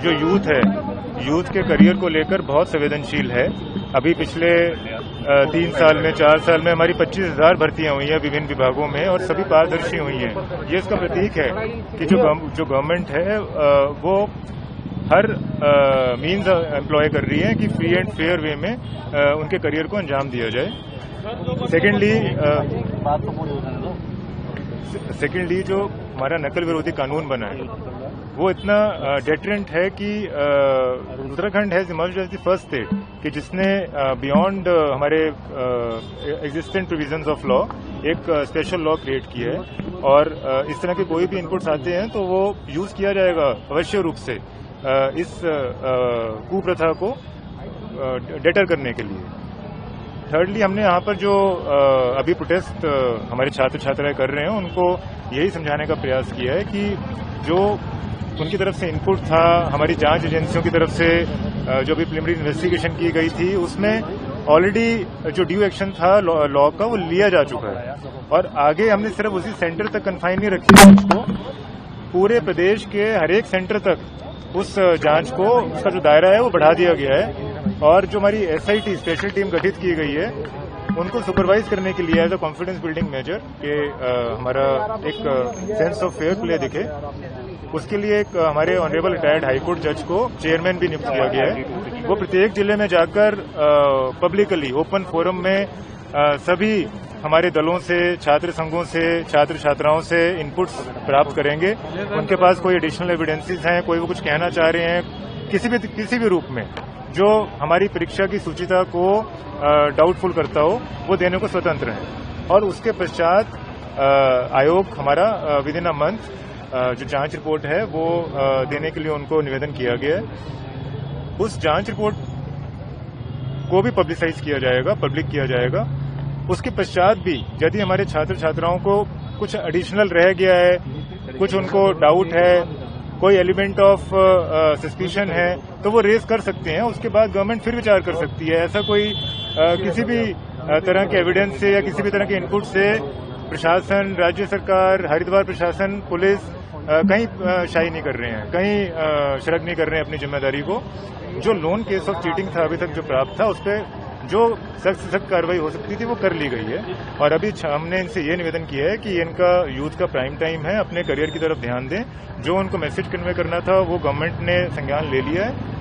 जो यूथ है, यूथ के करियर को लेकर बहुत संवेदनशील है। अभी पिछले 3 साल में 4 साल में हमारी 25,000 भर्तियां हुई हैं विभिन्न विभागों में और सभी पारदर्शी हुई हैं। ये इसका प्रतीक है कि जो गवर्नमेंट है वो हर मीन्स एम्प्लॉय कर रही है कि फ्री एंड फेयर वे में उनके करियर को अंजाम दिया जाए। सेकेंडली जो हमारा नकल विरोधी कानून बना है वो इतना डेटरेंट है कि Uttarakhand has emerged as the first state कि जिसने बियॉन्ड हमारे एग्जिस्टेंट प्रोविजंस ऑफ लॉ एक स्पेशल लॉ क्रिएट किया है और इस तरह के कोई भी इनपुट्स आते हैं तो वो यूज किया जाएगा अवश्य रूप से इस कुप्रथा को डेटर करने के लिए। थर्डली हमने यहाँ पर जो अभी प्रोटेस्ट हमारे छात्र छात्राएं कर रहे हैं उनको यही समझाने का प्रयास किया है कि जो उनकी तरफ से इनपुट था, हमारी जांच एजेंसियों की तरफ से जो भी प्रिलिमिनरी इन्वेस्टिगेशन की गई थी उसमें ऑलरेडी जो ड्यू एक्शन था लॉ का वो लिया जा चुका है और आगे हमने सिर्फ उसी सेंटर तक कन्फाइन नहीं रखी है उसको, पूरे प्रदेश के हर एक सेंटर तक उस जांच को उसका जो दायरा है वो बढ़ा दिया गया है और जो हमारी SIT स्पेशल टीम गठित की गई है उनको सुपरवाइज करने के लिए as a confidence building measure कि हमारा एक सेंस ऑफ फेयर प्ले दिखे, उसके लिए एक हमारे ऑनरेबल रिटायर्ड हाईकोर्ट जज को चेयरमैन भी नियुक्त किया गया है। वो प्रत्येक जिले में जाकर पब्लिकली ओपन फोरम में सभी हमारे दलों से, छात्र संघों से, छात्र छात्राओं से इनपुट्स प्राप्त करेंगे। उनके पास कोई एडिशनल एविडेंसेस हैं, कोई वो कुछ कहना चाह रहे हैं किसी भी रूप में जो हमारी परीक्षा की सूचिता को डाउटफुल करता हो, वो देने को स्वतंत्र है। और उसके पश्चात आयोग हमारा विद इन अ मंथ जो जांच रिपोर्ट है वो देने के लिए उनको निवेदन किया गया है। उस जांच रिपोर्ट को भी पब्लिसाइज किया जाएगा, पब्लिक किया जाएगा। उसके पश्चात भी यदि हमारे छात्र छात्राओं को कुछ एडिशनल रह गया है, कुछ उनको डाउट है, कोई एलिमेंट ऑफ सस्पिशन है तो वो रेज कर सकते हैं। उसके बाद गवर्नमेंट फिर विचार कर सकती है। ऐसा कोई किसी भी तरह के एविडेंस से या किसी भी तरह के इनपुट से प्रशासन, राज्य सरकार, हरिद्वार प्रशासन, पुलिस कहीं शाई नहीं कर रहे हैं, कहीं शर्क नहीं कर रहे हैं अपनी जिम्मेदारी को। जो लोन केस ऑफ चीटिंग था अभी तक जो प्राप्त था उस पर जो सख्त से सख्त कार्रवाई हो सकती थी वो कर ली गई है और अभी हमने इनसे ये निवेदन किया है कि इनका यूथ का प्राइम टाइम है, अपने करियर की तरफ ध्यान दें। जो उनको मैसेज कन्वे करना था वो गवर्नमेंट ने संज्ञान ले लिया है।